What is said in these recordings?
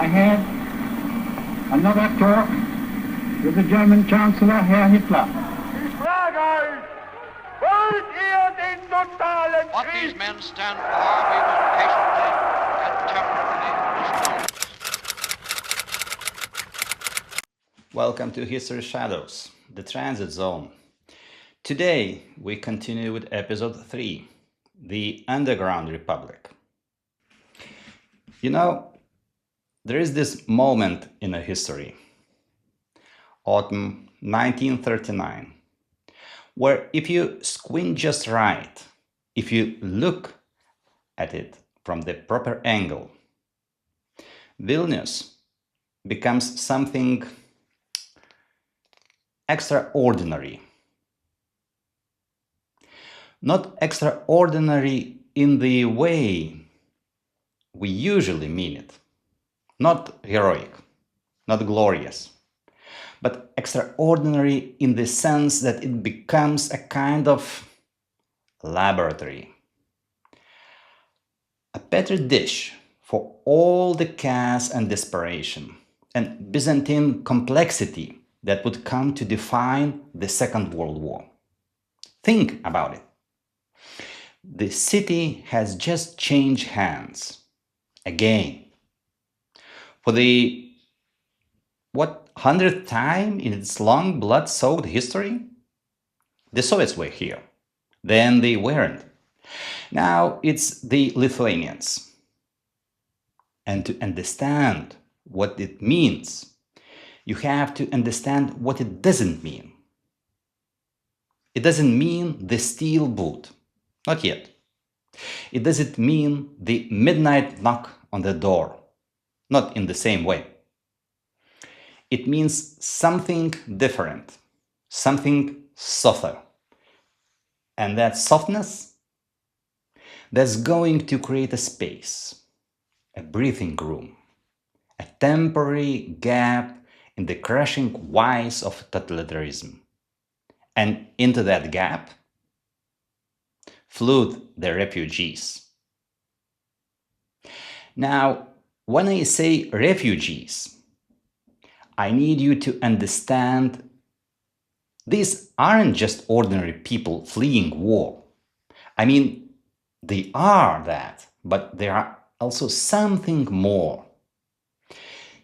I had another talk with the German Chancellor, Herr Hitler. What these men stand for, we will patiently and temporarily discover. Welcome to History Shadows, the transit zone. Today we continue with episode 3, the Underground Republic. You know, there is this moment in a history, autumn 1939, where if you squint just right, if you look at it from the proper angle, Vilnius becomes something extraordinary. Not extraordinary in the way we usually mean it. Not heroic, not glorious, but extraordinary in the sense that it becomes a kind of laboratory. A petri dish for all the chaos and desperation and Byzantine complexity that would come to define the Second World War. Think about it. The city has just changed hands again. For the 100th time in its long blood-soaked history? The Soviets were here. Then they weren't. Now it's the Lithuanians. And to understand what it means, you have to understand what it doesn't mean. It doesn't mean the steel boot. Not yet. It doesn't mean the midnight knock on the door. Not in the same way. It means something different, something softer. And that softness, that's going to create a space, a breathing room, a temporary gap in the crushing vice of totalitarianism. And into that gap flowed the refugees. Now, when I say refugees, I need you to understand these aren't just ordinary people fleeing war. I mean, they are that, but they are also something more.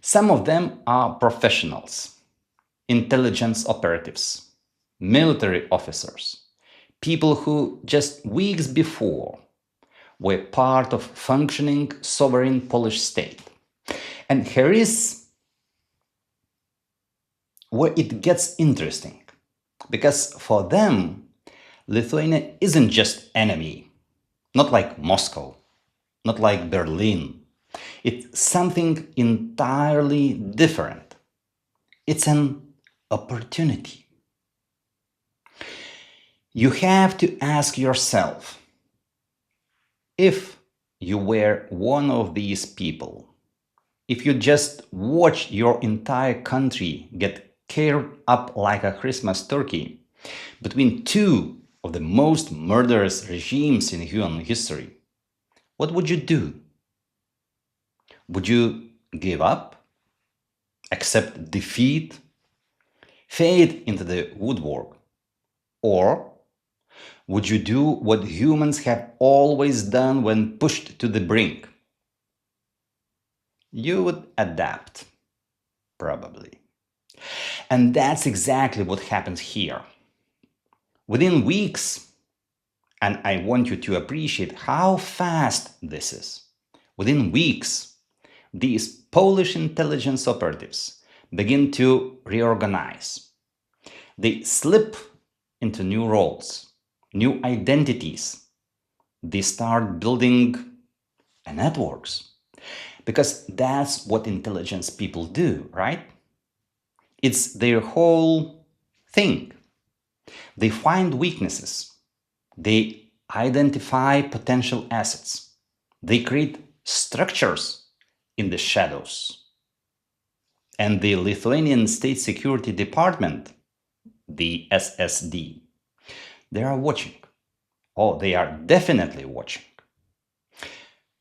Some of them are professionals, intelligence operatives, military officers, people who just weeks before were part of functioning sovereign Polish state. And here is where it gets interesting, because for them, Lithuania isn't just enemy, not like Moscow, not like Berlin. It's something entirely different. It's an opportunity. You have to ask yourself, if you were one of these people, if you just watched your entire country get carved up like a Christmas turkey between two of the most murderous regimes in human history, what would you do? Would you give up? Accept defeat? Fade into the woodwork? Or would you do what humans have always done when pushed to the brink? You would adapt, probably. And that's exactly what happens here. Within weeks, and I want you to appreciate how fast this is, within weeks, these Polish intelligence operatives begin to reorganize. They slip into new roles, new identities. They start building networks, because that's what intelligence people do, right? It's their whole thing. They find weaknesses. They identify potential assets. They create structures in the shadows. And the Lithuanian State Security Department, the SSD, they are watching. Oh, they are definitely watching.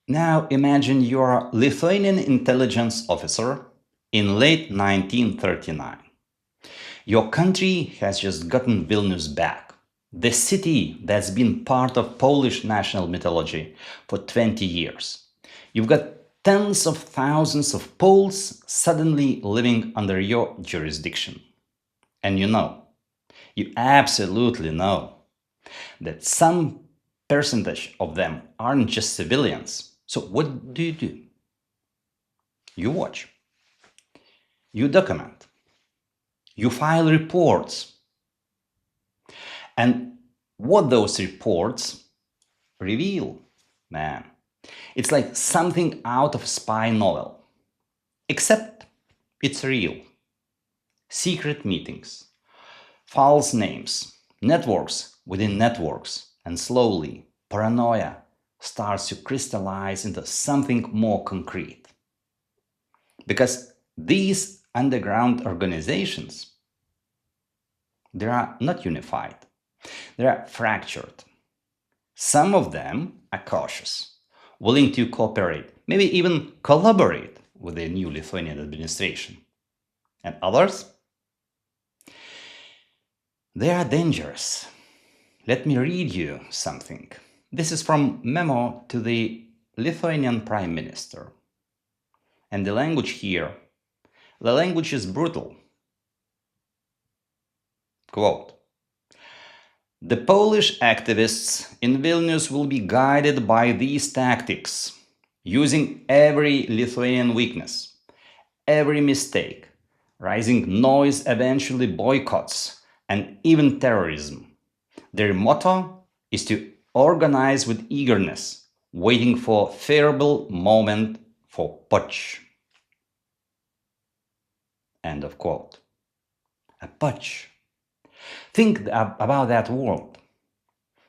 Now imagine you're a Lithuanian intelligence officer in late 1939. Your country has just gotten Vilnius back, the city that's been part of Polish national mythology for 20 years. You've got tens of thousands of Poles suddenly living under your jurisdiction. And you absolutely know, that some percentage of them aren't just civilians. So what do? You watch, you document, you file reports. And what those reports reveal, man, it's like something out of a spy novel. Except it's real. Secret meetings, false names, networks within networks, and slowly paranoia starts to crystallize into something more concrete. Because these underground organizations, they are not unified, they are fractured. Some of them are cautious, willing to cooperate, maybe even collaborate with the new Lithuanian administration. And others, they are dangerous. Let me read you something. This is from memo to the Lithuanian Prime Minister. And the language here, the language is brutal. Quote, "The Polish activists in Vilnius will be guided by these tactics, using every Lithuanian weakness, every mistake, rising noise, eventually boycotts, and even terrorism. Their motto is to organize with eagerness, waiting for favorable moment for putsch." End of quote. A putsch. Think about that word.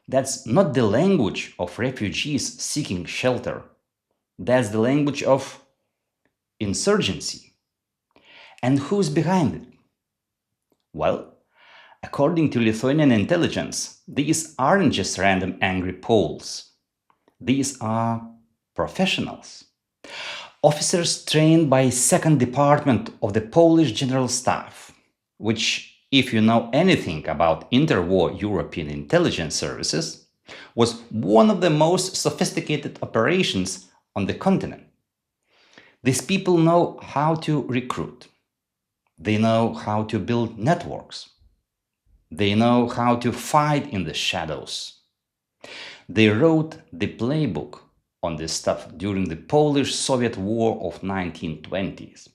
That's not the language of refugees seeking shelter. That's the language of insurgency. And who's behind it? Well, according to Lithuanian intelligence, these aren't just random angry Poles. These are professionals. Officers trained by 2nd Department of the Polish General Staff, which, if you know anything about interwar European intelligence services, was one of the most sophisticated operations on the continent. These people know how to recruit. They know how to build networks. They know how to fight in the shadows. They wrote the playbook on this stuff during the Polish-Soviet War of 1920s.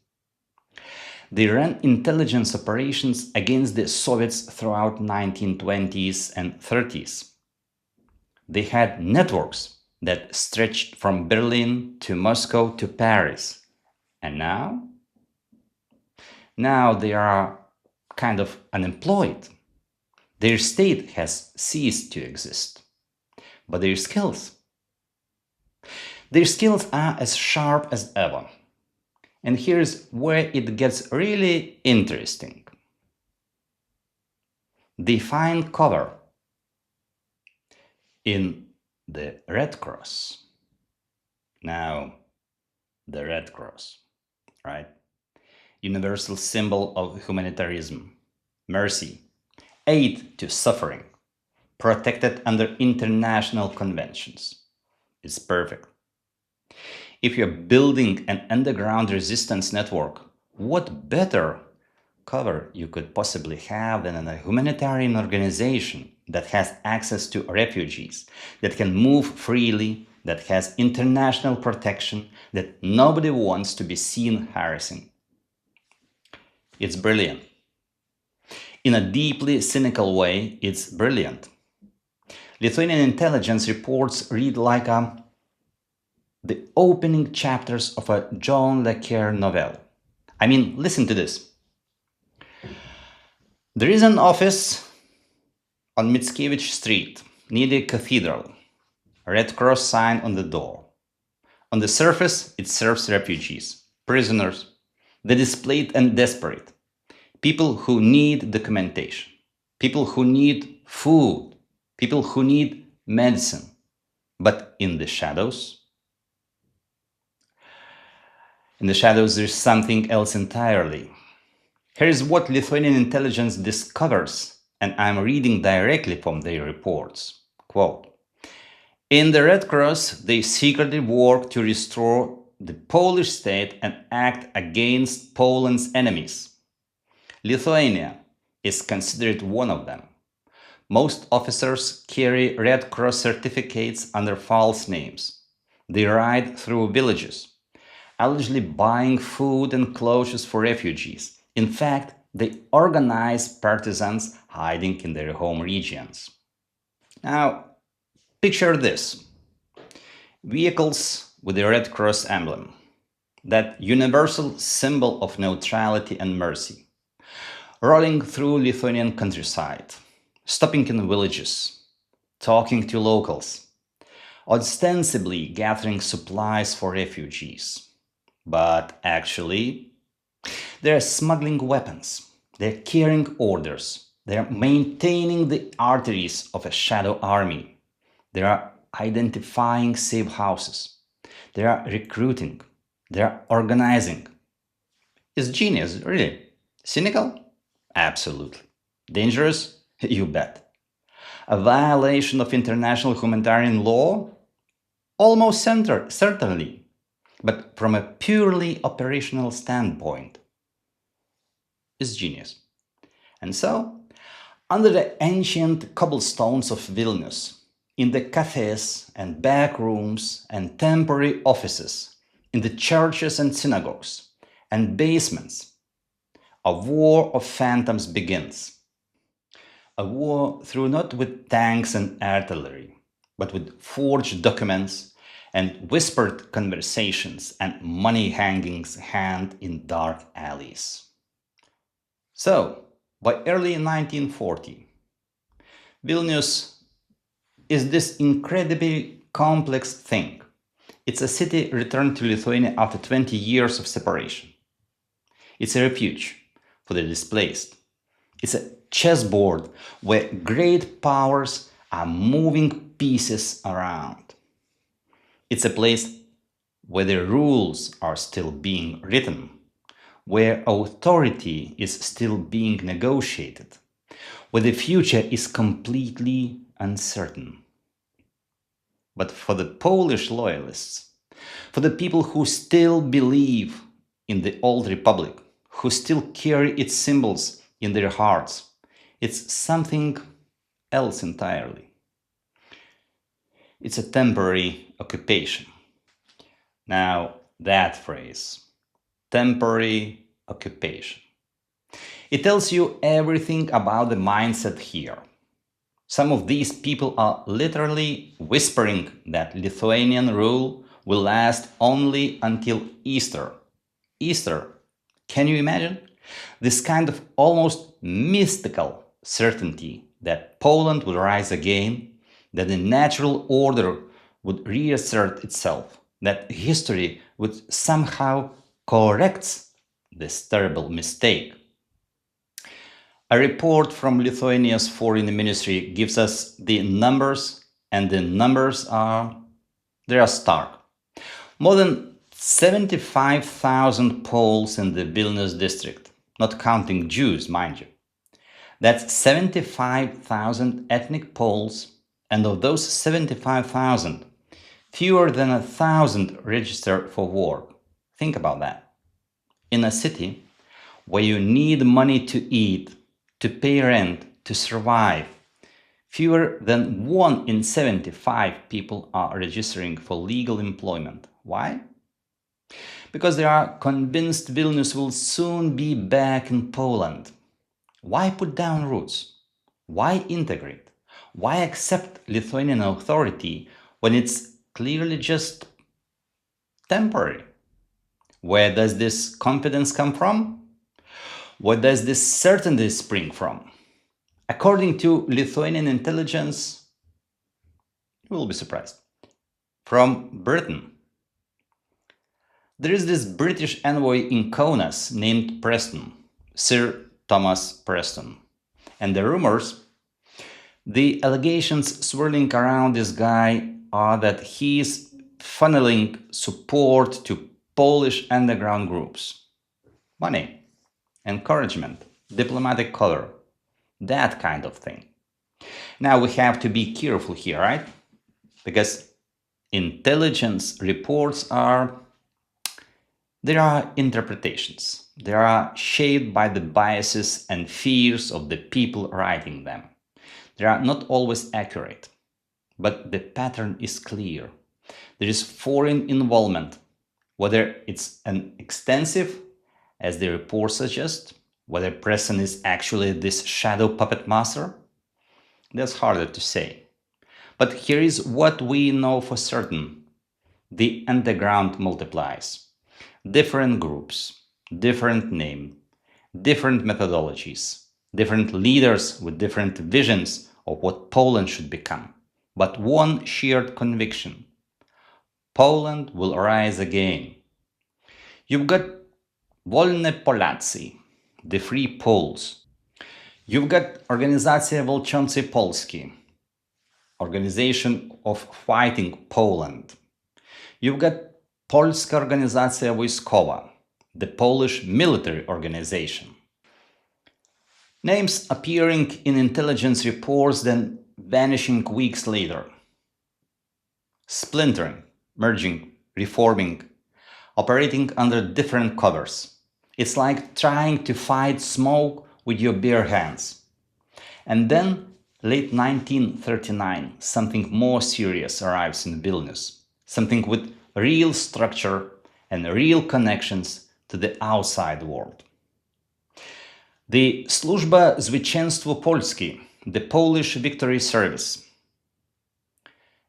They ran intelligence operations against the Soviets throughout 1920s and 30s. They had networks that stretched from Berlin to Moscow to Paris. And now they are kind of unemployed. Their state has ceased to exist. But their skills are as sharp as ever. And here's where it gets really interesting. They find cover in the Red Cross. Now, the Red Cross, right? Universal symbol of humanitarianism, mercy, aid to suffering, protected under international conventions. It's perfect. If you're building an underground resistance network, what better cover you could possibly have than a humanitarian organization that has access to refugees, that can move freely, that has international protection, that nobody wants to be seen harassing? It's brilliant. In a deeply cynical way, it's brilliant. Lithuanian intelligence reports read like the opening chapters of a John le Carré novel. I mean, listen to this. There is an office on Mickiewicz Street, near the cathedral. Red Cross sign on the door. On the surface, it serves refugees, prisoners, the displaced and desperate, people who need documentation, people who need food, people who need medicine. But in the shadows, In the shadows, there's something else entirely. Here is what Lithuanian intelligence discovers, and I'm reading directly from their reports. Quote, in the Red Cross, they secretly work to restore the Polish state and act against Poland's enemies. Lithuania is considered one of them. Most officers carry Red Cross certificates under false names. They ride through villages, allegedly buying food and clothes for refugees. In fact, they organize partisans hiding in their home regions. Now, picture this. Vehicles with the Red Cross emblem, that universal symbol of neutrality and mercy, rolling through Lithuanian countryside, stopping in villages, talking to locals, ostensibly gathering supplies for refugees. But actually, they're smuggling weapons, they're carrying orders, they're maintaining the arteries of a shadow army, they are identifying safe houses, they are recruiting, they are organizing. Is genius, really? Cynical? Absolutely. Dangerous? You bet. A violation of international humanitarian law? Almost certainly, but from a purely operational standpoint, is genius. And so, under the ancient cobblestones of Vilnius, in the cafes and back rooms and temporary offices, in the churches and synagogues and basements, a war of phantoms begins. A war through not with tanks and artillery, but with forged documents and whispered conversations and money hangings hand in dark alleys. So, by early 1940, Vilnius is this incredibly complex thing. It's a city returned to Lithuania after 20 years of separation. It's a refuge for the displaced. It's a chessboard where great powers are moving pieces around. It's a place where the rules are still being written, where authority is still being negotiated, where the future is completely uncertain. But for the Polish loyalists, for the people who still believe in the old republic, who still carry its symbols in their hearts, it's something else entirely. It's a temporary occupation. Now, that phrase, temporary occupation, it tells you everything about the mindset here. Some of these people are literally whispering that Lithuanian rule will last only until Easter. Easter, can you imagine? This kind of almost mystical certainty that Poland would rise again, that the natural order would reassert itself, that history would somehow correct this terrible mistake. A report from Lithuania's foreign ministry gives us the numbers, and the numbers are stark. More than 75,000 Poles in the Vilnius district, not counting Jews, mind you. That's 75,000 ethnic Poles, and of those 75,000, fewer than 1,000 register for work. Think about that. In a city where you need money to eat, to pay rent, to survive, fewer than 1 in 75 people are registering for legal employment. Why? Because they are convinced Vilnius will soon be back in Poland. Why put down roots? Why integrate? Why accept Lithuanian authority when it's clearly just temporary? Where does this confidence come from? Where does this certainty spring from? According to Lithuanian intelligence, you will be surprised, from Britain. There is this British envoy in Kaunas named Preston, Sir Thomas Preston. And the rumors, the allegations swirling around this guy are that he is funneling support to Polish underground groups. Money, encouragement, diplomatic color, that kind of thing. Now we have to be careful here, right? Because intelligence reports there are interpretations. They are shaped by the biases and fears of the people writing them. They are not always accurate, but the pattern is clear. There is foreign involvement, whether it's an extensive, as the report suggests, whether Preston is actually this shadow puppet master, that's harder to say. But here is what we know for certain. The underground multiplies. Different groups, different name, different methodologies, different leaders with different visions of what Poland should become, but one shared conviction. Poland will rise again. You've got Wolne Polacy, the Free Poles. You've got Organizacja Walczący Polski, Organization of Fighting Poland. You've got Polska Organizacja Wojskowa, the Polish military organization. Names appearing in intelligence reports, then vanishing weeks later. Splintering, merging, reforming, operating under different covers. It's like trying to fight smoke with your bare hands. And then, late 1939, something more serious arrives in Vilnius. Something with real structure and real connections to the outside world. The Służba Zwycięstwo Polski, the Polish Victory Service.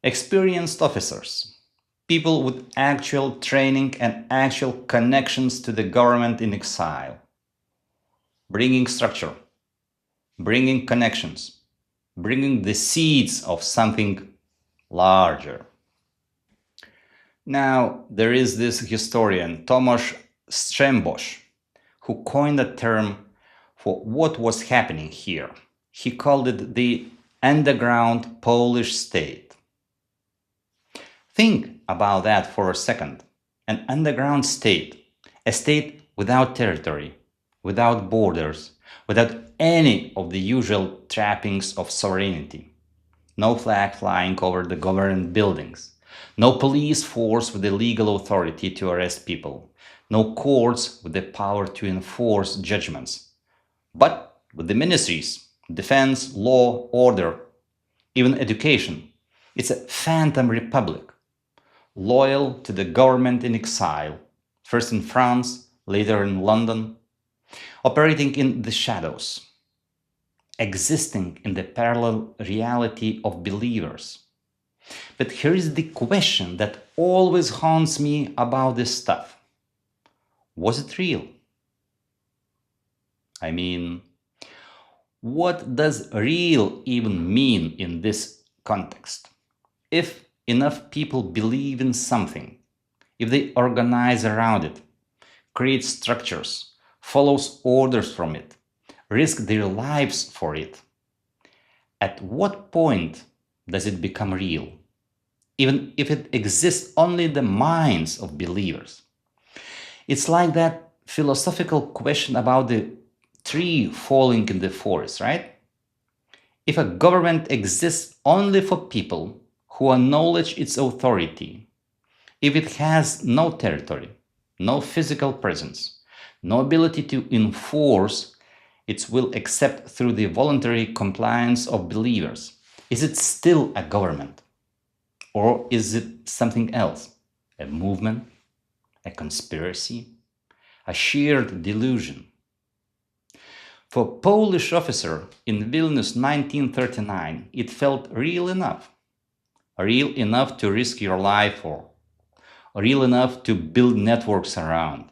Experienced officers, people with actual training and actual connections to the government in exile. Bringing structure, bringing connections, bringing the seeds of something larger. Now, there is this historian, Tomasz Strzembosz, who coined a term for what was happening here. He called it the underground Polish state. Think about that for a second. An underground state, a state without territory, without borders, without any of the usual trappings of sovereignty. No flag flying over the government buildings. No police force with the legal authority to arrest people. No courts with the power to enforce judgments. But with the ministries, defense, law, order, even education. It's a phantom republic, loyal to the government in exile, first in France, later in London, operating in the shadows, existing in the parallel reality of believers. But here is the question that always haunts me about this stuff. Was it real? I mean, what does real even mean in this context? If enough people believe in something, if they organize around it, create structures, follows orders from it, risk their lives for it, at what point does it become real? Even if it exists only in the minds of believers. It's like that philosophical question about the tree falling in the forest, right? If a government exists only for people who acknowledge its authority, if it has no territory, no physical presence, no ability to enforce its will except through the voluntary compliance of believers, is it still a government? Or is it something else? A movement? A conspiracy? A shared delusion? For a Polish officer in Vilnius 1939, it felt real enough. Real enough to risk your life for. Real enough to build networks around.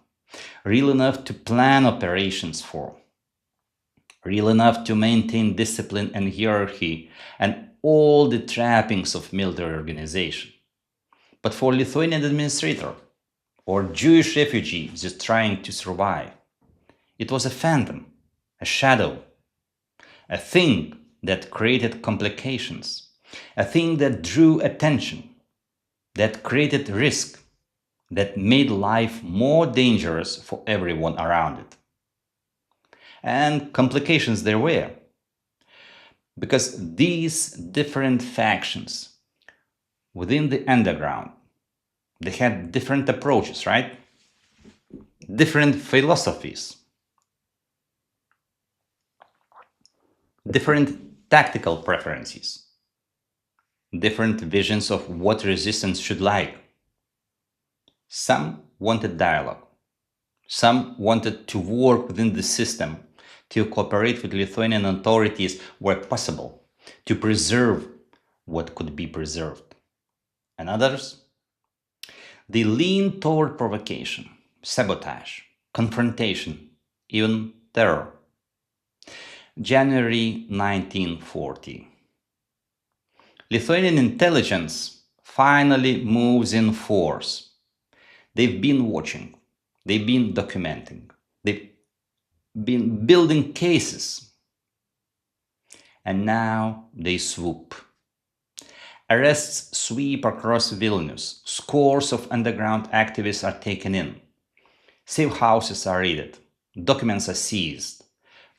Real enough to plan operations for. Real enough to maintain discipline and hierarchy and all the trappings of military organization. But for Lithuanian administrator or Jewish refugee just trying to survive, it was a phantom, a shadow, a thing that created complications, a thing that drew attention, that created risk, that made life more dangerous for everyone around it. And complications there were, because these different factions within the underground, they had different approaches, right? Different philosophies, different tactical preferences, different visions of what resistance should like. Some wanted dialogue. Some wanted to work within the system, to cooperate with Lithuanian authorities where possible, to preserve what could be preserved. And others, they leaned toward provocation, sabotage, confrontation, even terror. January 1940. Lithuanian intelligence finally moves in force. They've been watching, they've been documenting, they've been building cases, and now they swoop. Arrests sweep across Vilnius, scores of underground activists are taken in, safe houses are raided, documents are seized,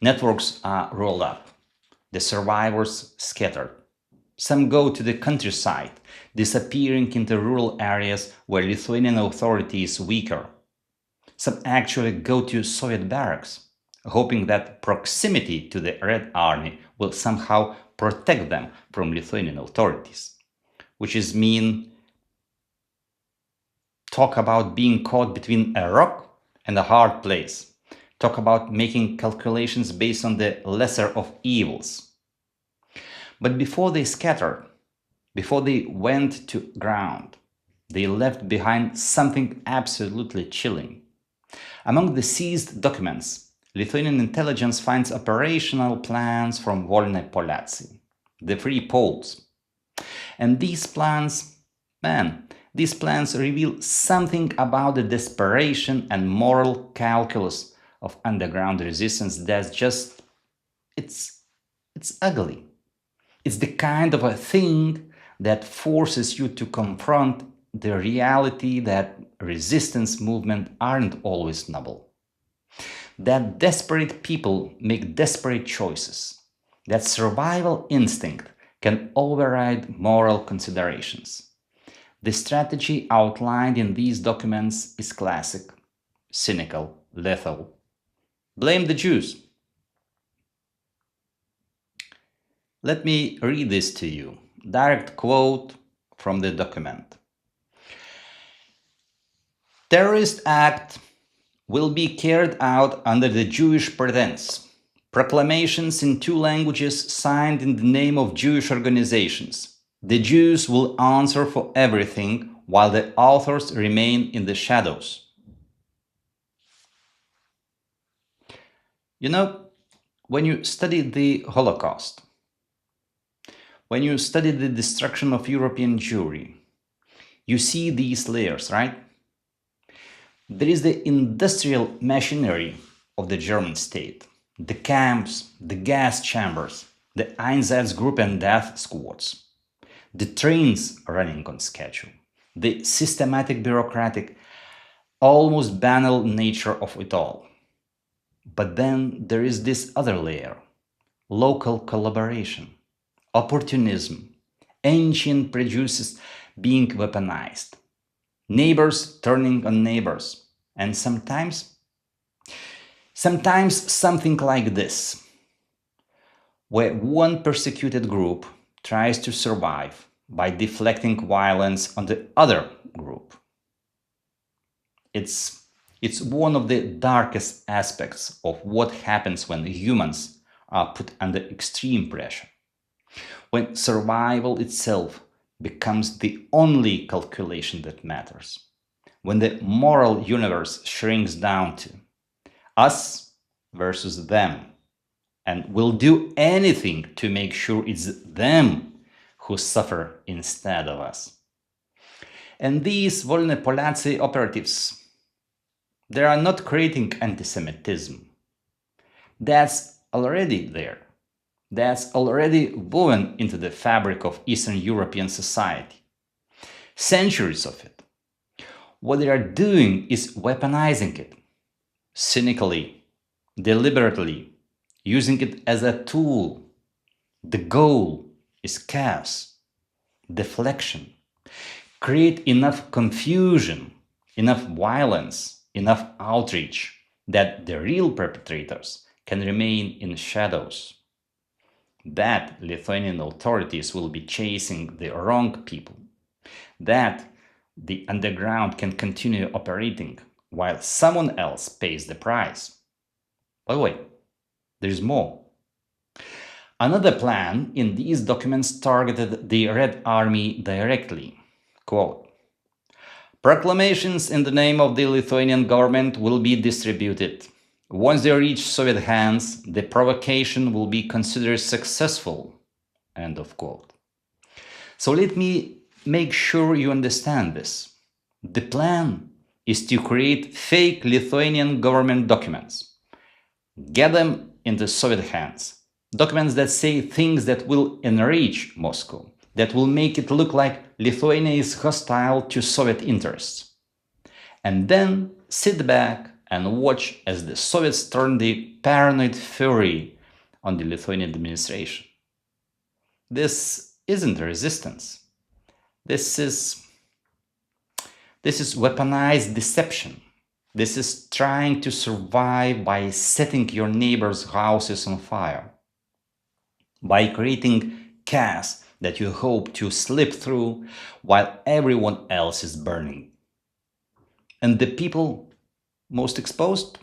networks are rolled up, the survivors scattered. Some go to the countryside, disappearing into rural areas where Lithuanian authority is weaker. Some actually go to Soviet barracks, hoping that proximity to the Red Army will somehow protect them from Lithuanian authorities. Which is talk about being caught between a rock and a hard place. Talk about making calculations based on the lesser of evils. But before they scattered, before they went to ground, they left behind something absolutely chilling. Among the seized documents, Lithuanian intelligence finds operational plans from Wolne Polacy, the Free Poles. And these plans reveal something about the desperation and moral calculus of underground resistance that's just, it's ugly. It's the kind of a thing that forces you to confront the reality that resistance movements aren't always noble. That desperate people make desperate choices. That survival instinct can override moral considerations. The strategy outlined in these documents is classic, cynical, lethal. Blame the Jews. Let me read this to you. Direct quote from the document. Terrorist act will be carried out under the Jewish pretense. Proclamations in 2 languages signed in the name of Jewish organizations. The Jews will answer for everything while the authors remain in the shadows. You know, when you study the Holocaust, when you study the destruction of European Jewry, you see these layers, right? There is the industrial machinery of the German state, the camps, the gas chambers, the Einsatzgruppe and death squads, the trains running on schedule, the systematic bureaucratic, almost banal nature of it all. But then there is this other layer, local collaboration, opportunism, ancient prejudices being weaponized, neighbors turning on neighbors, and sometimes something like this, where one persecuted group tries to survive by deflecting violence on the other group. It's one of the darkest aspects of what happens when humans are put under extreme pressure, when survival itself becomes the only calculation that matters, when the moral universe shrinks down to us versus them, and will do anything to make sure it's them who suffer instead of us. And these Wolne Polacy operatives, they are not creating anti-Semitism. That's already there. That's already woven into the fabric of Eastern European society. Centuries of it. What they are doing is weaponizing it, cynically, deliberately, using it as a tool. The goal is chaos, deflection. Create enough confusion, enough violence, enough outrage that the real perpetrators can remain in shadows. That Lithuanian authorities will be chasing the wrong people. That the underground can continue operating while someone else pays the price. By the way, there's more. Another plan in these documents targeted the Red Army directly. Quote, proclamations in the name of the Lithuanian government will be distributed. Once they reach Soviet hands, the provocation will be considered successful. End of quote. So let me make sure you understand this. The plan is to create fake Lithuanian government documents, get them into Soviet hands, documents that say things that will enrich Moscow, that will make it look like Lithuania is hostile to Soviet interests. And then sit back and watch as the Soviets turn the paranoid fury on the Lithuanian administration. This isn't resistance. This is weaponized deception. This is trying to survive by setting your neighbors' houses on fire, by creating chaos that you hope to slip through while everyone else is burning. And the people most exposed?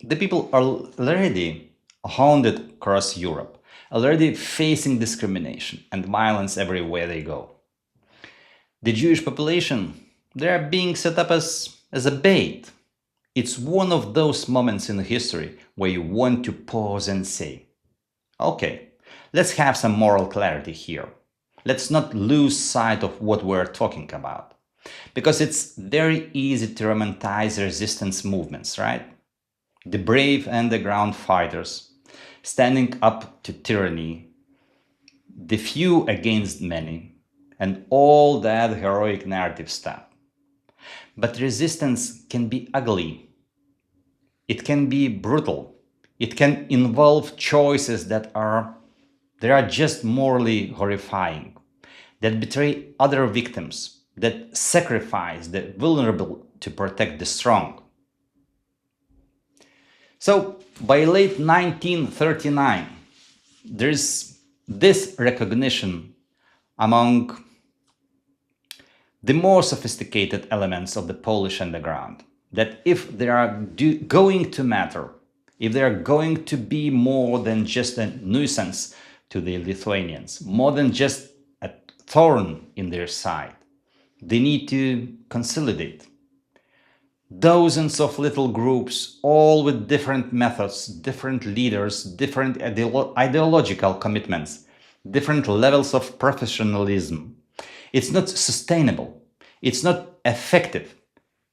The people are already hounded across Europe, already facing discrimination and violence everywhere they go. The Jewish population, they are being set up as a bait. It's one of those moments in history where you want to pause and say, okay, let's have some moral clarity here. Let's not lose sight of what we're talking about. Because it's very easy to romanticize resistance movements, right? The brave underground fighters standing up to tyranny, the few against many, and all that heroic narrative stuff. But resistance can be ugly. It can be brutal. It can involve choices that are just morally horrifying, that betray other victims, that sacrifice the vulnerable to protect the strong. So, by late 1939, there's this recognition among the more sophisticated elements of the Polish underground that if they are going to matter, if they are going to be more than just a nuisance to the Lithuanians, more than just a thorn in their side, they need to consolidate. Dozens of little groups, all with different methods, different leaders, different ideological commitments, different levels of professionalism. It's not sustainable. It's not effective.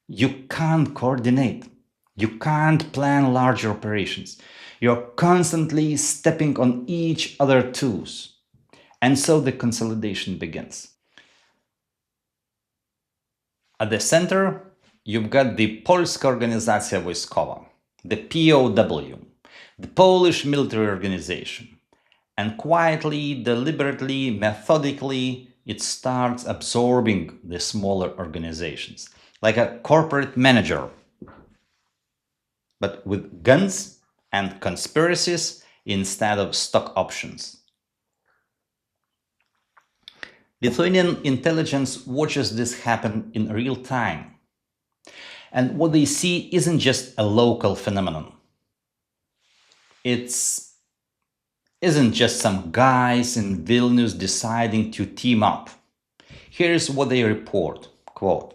You can't coordinate. You can't plan larger operations. You're constantly stepping on each other's toes. And so the consolidation begins. At the center, you've got the Polska Organizacja Wojskowa, the POW, the Polish military organization. And quietly, deliberately, methodically, it starts absorbing the smaller organizations, like a corporate manager, but with guns and conspiracies instead of stock options. Lithuanian intelligence watches this happen in real time. And what they see isn't just a local phenomenon. It isn't just some guys in Vilnius deciding to team up. Here's what they report, quote,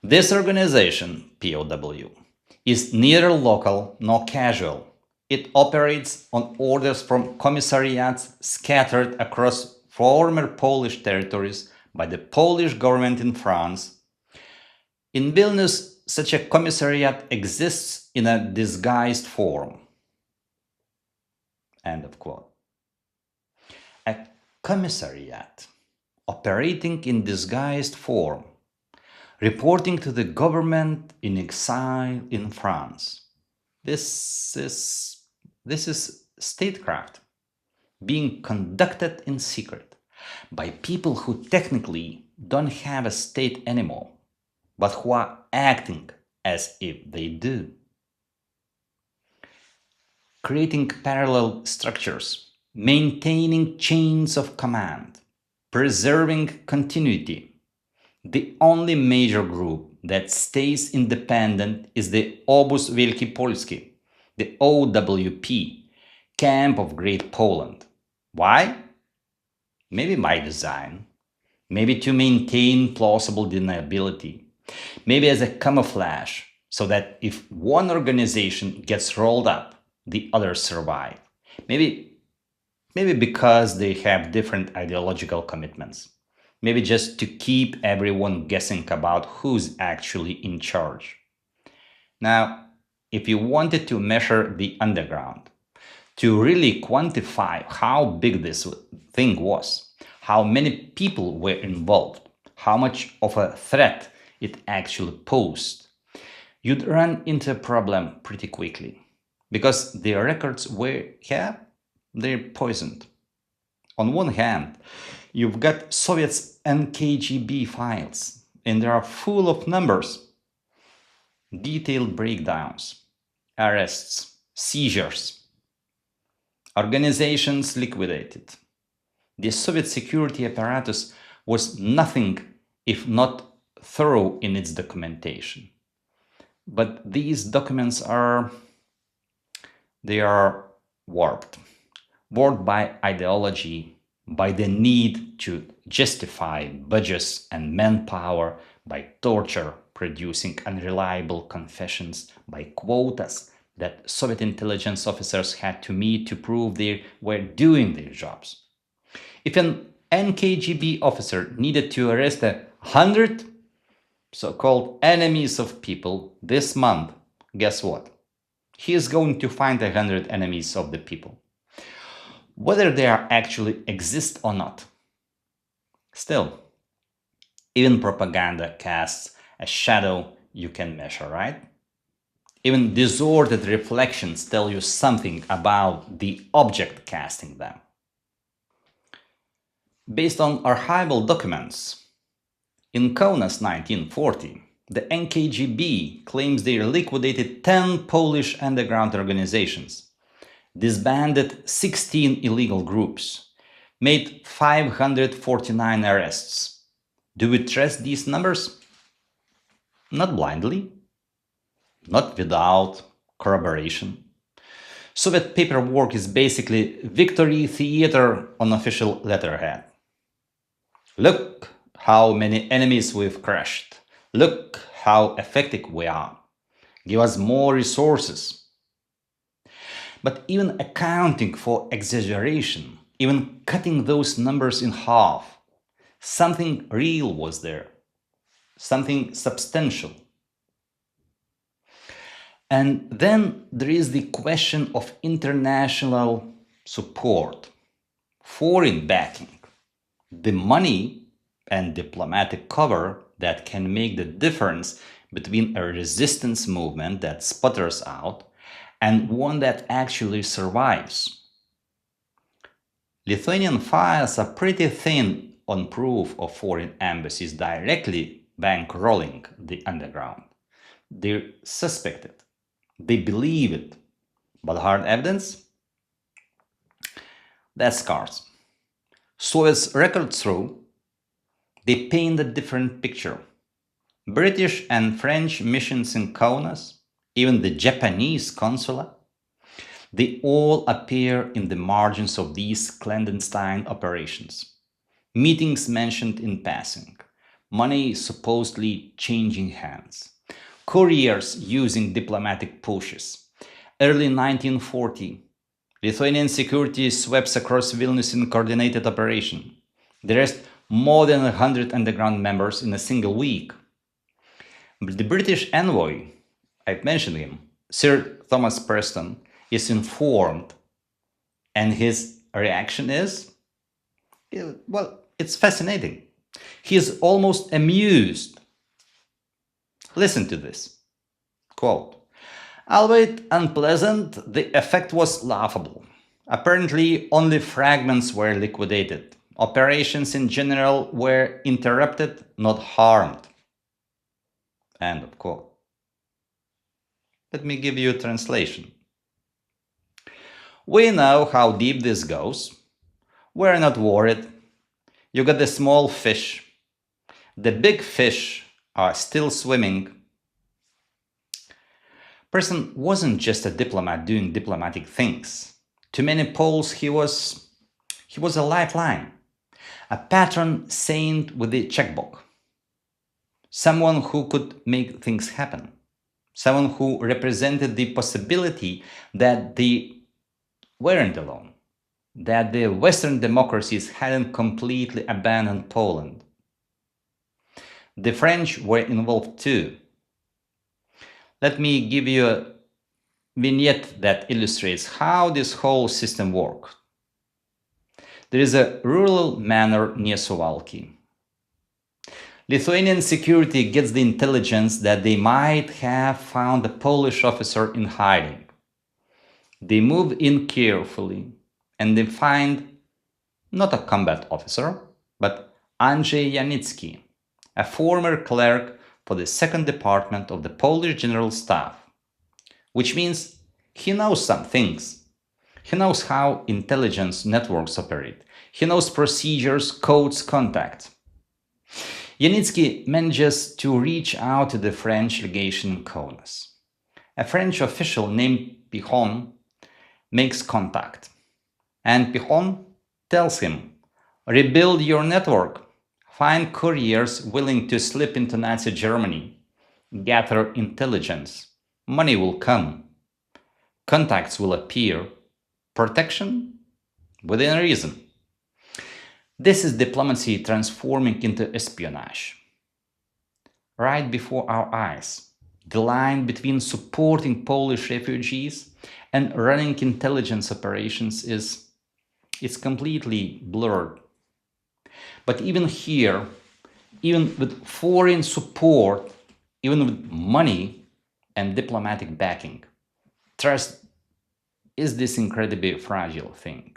this organization, POW, is neither local nor casual. It operates on orders from commissariats scattered across former Polish territories by the Polish government in France. In Vilnius, such a commissariat exists in a disguised form. End of quote. A commissariat operating in disguised form. reporting to the government in exile in France. This is statecraft being conducted in secret by people who technically don't have a state anymore, but who are acting as if they do. Creating parallel structures, maintaining chains of command, preserving continuity. The only major group that stays independent is the Obóz Wielkopolski, the OWP, Camp of Great Poland. Why? Maybe by design, maybe to maintain plausible deniability, maybe as a camouflage, so that if one organization gets rolled up, the others survive. Maybe because they have different ideological commitments. Maybe just to keep everyone guessing about who's actually in charge. Now, if you wanted to measure the underground, to really quantify how big this thing was, how many people were involved, how much of a threat it actually posed, you'd run into a problem pretty quickly, because the records were, they're poisoned. On one hand, you've got Soviets and KGB files, and they are full of numbers, detailed breakdowns, arrests, seizures, organizations liquidated. The Soviet security apparatus was nothing if not thorough in its documentation. But these documents are warped by ideology, by the need to justify budgets and manpower, by torture, producing unreliable confessions, by quotas that Soviet intelligence officers had to meet to prove they were doing their jobs. If an NKGB officer needed to arrest 100 so-called enemies of people this month, guess what? He is going to find 100 enemies of the people, whether they actually exist or not. Still, even propaganda casts a shadow you can measure, right? Even disordered reflections tell you something about the object casting them. Based on archival documents, in Kaunas 1940, the NKGB claims they liquidated 10 Polish underground organizations, disbanded 16 illegal groups, made 549 arrests. Do we trust these numbers? Not blindly, not without corroboration. Soviet paperwork is basically victory theater on official letterhead. Look how many enemies we've crushed. Look how effective we are. Give us more resources. But even accounting for exaggeration, even cutting those numbers in half, something real was there, something substantial. And then there is the question of international support, foreign backing, the money and diplomatic cover that can make the difference between a resistance movement that sputters out and one that actually survives. Lithuanian files are pretty thin on proof of foreign embassies directly bankrolling the underground. They're suspected. They believe it. But hard evidence? That's scarce. Soviets records through, they paint a different picture. British and French missions in Kaunas, even the Japanese consulate, they all appear in the margins of these clandestine operations. Meetings mentioned in passing, money supposedly changing hands, couriers using diplomatic pushes. Early 1940, Lithuanian security sweeps across Vilnius in coordinated operation. They arrest more than 100 underground members in a single week. But the British envoy, I've mentioned him, Sir Thomas Preston, is informed, and his reaction is, well, it's fascinating. He is almost amused. Listen to this. Quote, albeit unpleasant, the effect was laughable. Apparently, only fragments were liquidated. Operations in general were interrupted, not harmed. End of quote. Let me give you a translation. We know how deep this goes. We're not worried. You got the small fish. The big fish are still swimming. Person wasn't just a diplomat doing diplomatic things. To many Poles, he was a lifeline, a patron saint with a checkbook, someone who could make things happen, someone who represented the possibility that they weren't alone, that the Western democracies hadn't completely abandoned Poland. The French were involved too. Let me give you a vignette that illustrates how this whole system worked. There is a rural manor near Suwalki. Lithuanian security gets the intelligence that they might have found a Polish officer in hiding. They move in carefully and they find not a combat officer, but Andrzej Janicki, a former clerk for the second department of the Polish General Staff, which means he knows some things. He knows how intelligence networks operate. He knows procedures, codes, contacts. Janicki manages to reach out to the French legation in Kaunas. A French official named Pichon makes contact, and Pichon tells him, rebuild your network. Find couriers willing to slip into Nazi Germany. Gather intelligence. Money will come. Contacts will appear. Protection? Within reason. This is diplomacy transforming into espionage. Right before our eyes, the line between supporting Polish refugees and running intelligence operations is completely blurred. But even here, even with foreign support, even with money and diplomatic backing, trust is this incredibly fragile thing.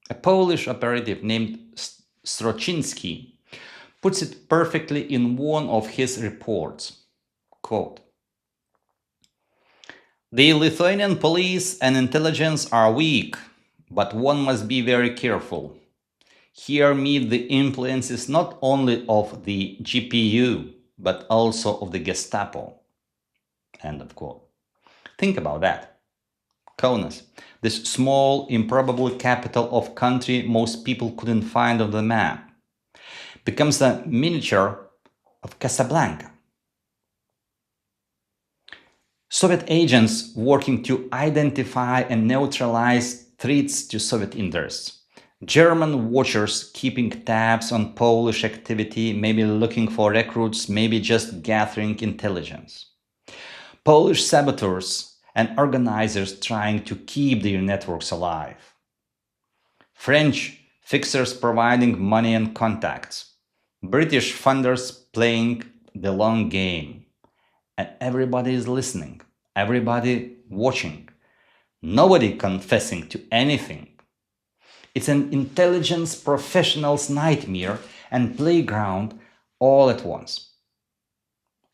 A Polish operative named Stroczynski puts it perfectly in one of his reports. Quote, the Lithuanian police and intelligence are weak, but one must be very careful. Here meet the influences not only of the GPU, but also of the Gestapo. End of quote. Think about that. Kaunas, this small, improbable capital of country most people couldn't find on the map, becomes a miniature of Casablanca. Soviet agents working to identify and neutralize threats to Soviet interests. German watchers keeping tabs on Polish activity, maybe looking for recruits, maybe just gathering intelligence. Polish saboteurs and organizers trying to keep their networks alive. French fixers providing money and contacts. British funders playing the long game. And everybody is listening, everybody watching, nobody confessing to anything. It's an intelligence professional's nightmare and playground all at once.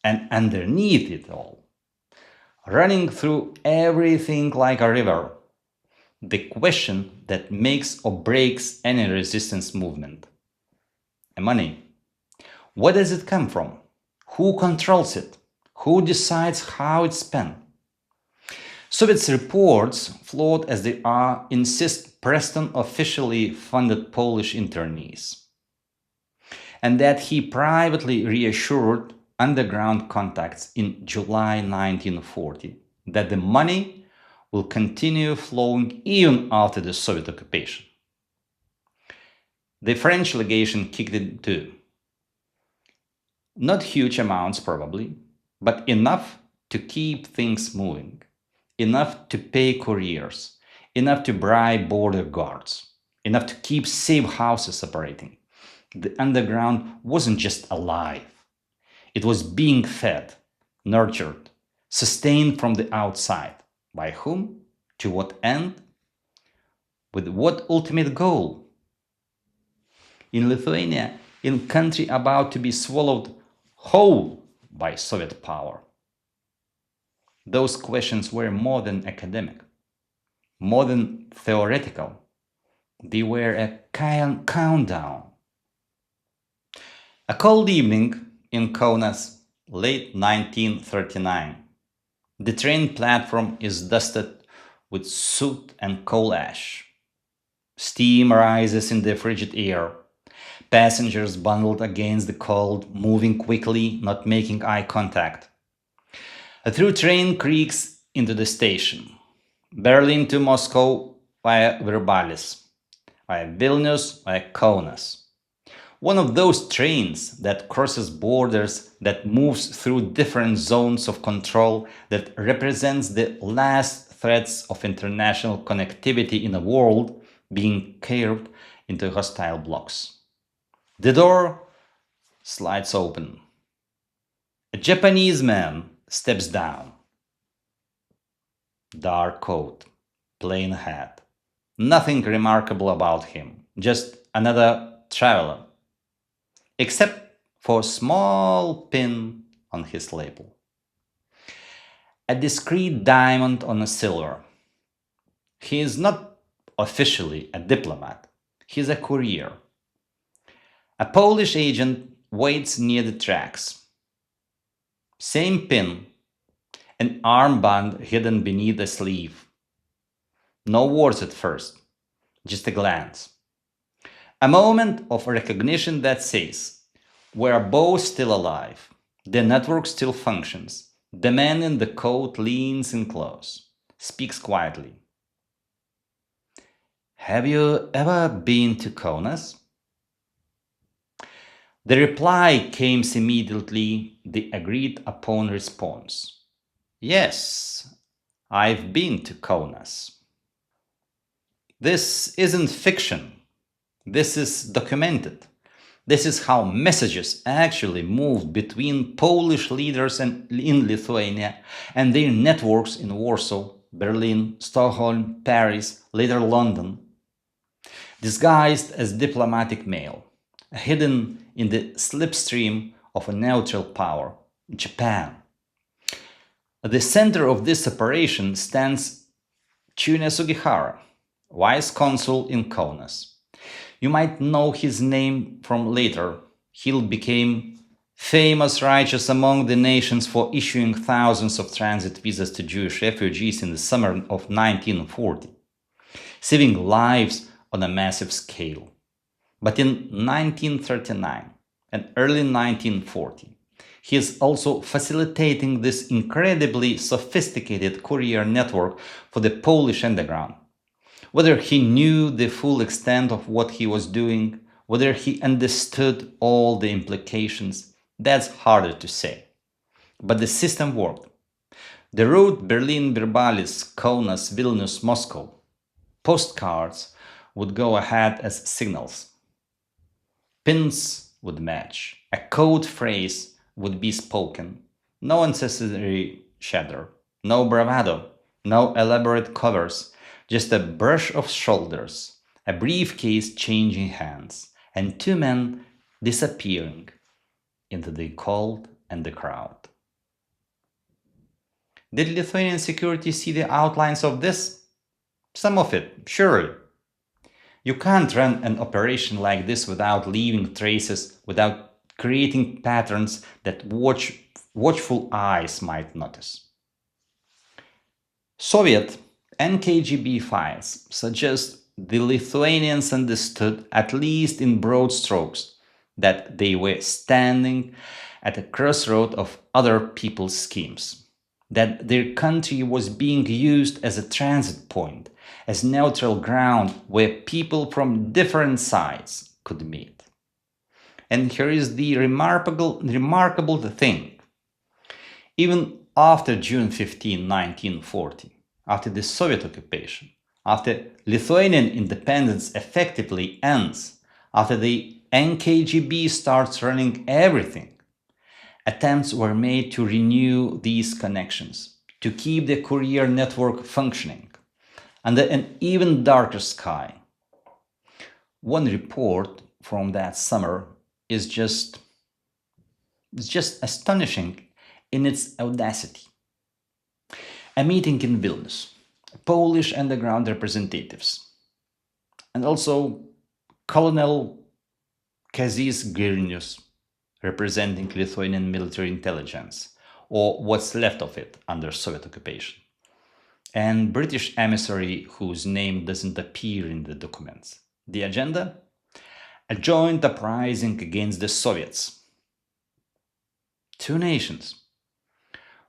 And underneath it all, running through everything like a river, the question that makes or breaks any resistance movement. Money. Where does it come from? Who controls it? Who decides how it's spent? Soviets' reports, flawed as they are, insist Preston officially funded Polish internees, and that he privately reassured underground contacts in July 1940 that the money will continue flowing even after the Soviet occupation. The French legation kicked in too. Not huge amounts probably, but enough to keep things moving, enough to pay couriers, enough to bribe border guards, enough to keep safe houses operating. The underground wasn't just alive, It was being fed, nurtured, sustained from the outside. By whom? To what end? With what ultimate goal? In Lithuania, in a country about to be swallowed whole by Soviet power, those questions were more than academic, more than theoretical. They were a countdown. A cold evening in Kaunas, late 1939. The train platform is dusted with soot and coal ash. Steam rises in the frigid air. Passengers bundled against the cold, moving quickly, not making eye contact. A through train creaks into the station. Berlin to Moscow via Virbalis, via Vilnius, via Kaunas. One of those trains that crosses borders, that moves through different zones of control, that represents the last threads of international connectivity in a world being carved into hostile blocks. The door slides open. A Japanese man steps down. Dark coat, plain hat. Nothing remarkable about him, just another traveler. Except for a small pin on his label. A discreet diamond on a silver. He is not officially a diplomat. He is a courier. A Polish agent waits near the tracks. Same pin, an armband hidden beneath a sleeve. No words at first, just a glance. A moment of recognition that says, we're both still alive. The network still functions. The man in the coat leans in close, speaks quietly. Have you ever been to Kaunas? The reply came immediately, the agreed upon response. Yes, I've been to Kaunas. This isn't fiction. This is documented. This is how messages actually moved between Polish leaders in Lithuania and their networks in Warsaw, Berlin, Stockholm, Paris, later London. Disguised as diplomatic mail, hidden in the slipstream of a neutral power, Japan. At the center of this operation stands Chunya Sugihara, vice consul in Kaunas. You might know his name from later. He became famous righteous among the nations for issuing thousands of transit visas to Jewish refugees in the summer of 1940, saving lives on a massive scale. But in 1939 and early 1940, he is also facilitating this incredibly sophisticated courier network for the Polish underground. Whether he knew the full extent of what he was doing, whether he understood all the implications, that's harder to say. But the system worked. The route Berlin-Virbalis, Kaunas, Vilnius, Moscow, postcards would go ahead as signals. Pins would match. A code phrase would be spoken. No unnecessary chatter, no bravado, no elaborate covers, just a brush of shoulders, a briefcase changing hands, and two men disappearing into the cold and the crowd. Did Lithuanian security see the outlines of this? Some of it, surely. You can't run an operation like this without leaving traces, without creating patterns that watchful eyes might notice. Soviet and KGB files suggest the Lithuanians understood, at least in broad strokes, that they were standing at a crossroad of other people's schemes, that their country was being used as a transit point, as neutral ground where people from different sides could meet. And here is the remarkable thing. Even after June 15, 1940, after the Soviet occupation, after Lithuanian independence effectively ends, after the NKGB starts running everything, Attempts were made to renew these connections, to keep the courier network functioning under an even darker sky. One report from that summer is just astonishing in its audacity. A meeting in Vilnius, Polish underground representatives, and also Colonel Kazys Girnius, representing Lithuanian military intelligence, or what's left of it under Soviet occupation, and British emissary whose name doesn't appear in the documents. The agenda? A joint uprising against the Soviets. Two nations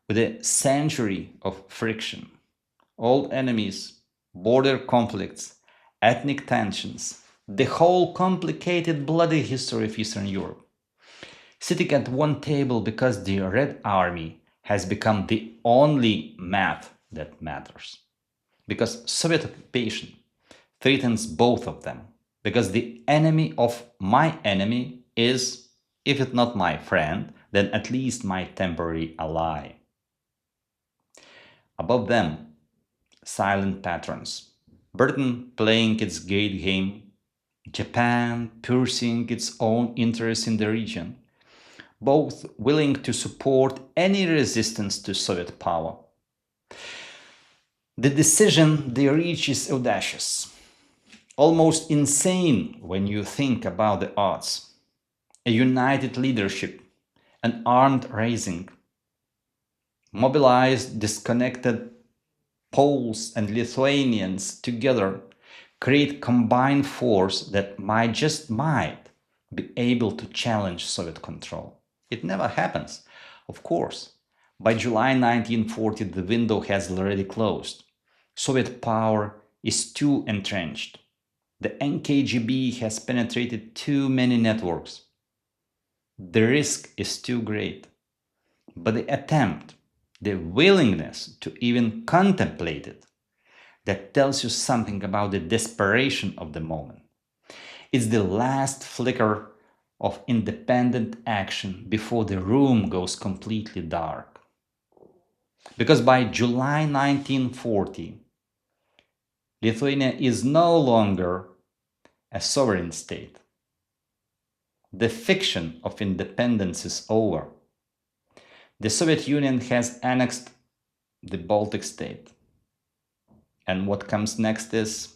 with a century of friction, old enemies, border conflicts, ethnic tensions, the whole complicated bloody history of Eastern Europe, sitting at one table because the Red Army has become the only math that matters. Because Soviet occupation threatens both of them. Because the enemy of my enemy is, if it's not my friend, then at least my temporary ally. Above them, silent patrons. Britain playing its great game, Japan pursuing its own interests in the region, both willing to support any resistance to Soviet power. The decision they reach is audacious, almost insane when you think about the odds. A united leadership, an armed rising, mobilized, disconnected Poles and Lithuanians together create combined force that might be able to challenge Soviet control. It never happens, of course. By July 1940, the window has already closed. Soviet power is too entrenched. The NKGB has penetrated too many networks. The risk is too great. But the attempt, the willingness to even contemplate it, that tells you something about the desperation of the moment. It's the last flicker of independent action before the room goes completely dark. Because by July 1940, Lithuania is no longer a sovereign state. The fiction of independence is over. The Soviet Union has annexed the Baltic state. And what comes next is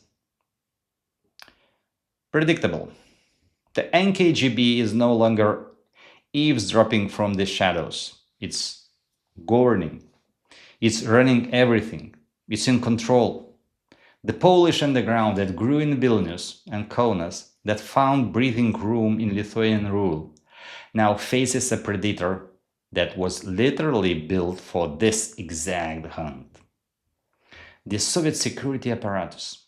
predictable. The NKGB is no longer eavesdropping from the shadows. It's governing. It's running everything. It's in control. The Polish underground that grew in Vilnius and Kaunas, that found breathing room in Lithuanian rule, now faces a predator that was literally built for this exact hunt. The Soviet security apparatus,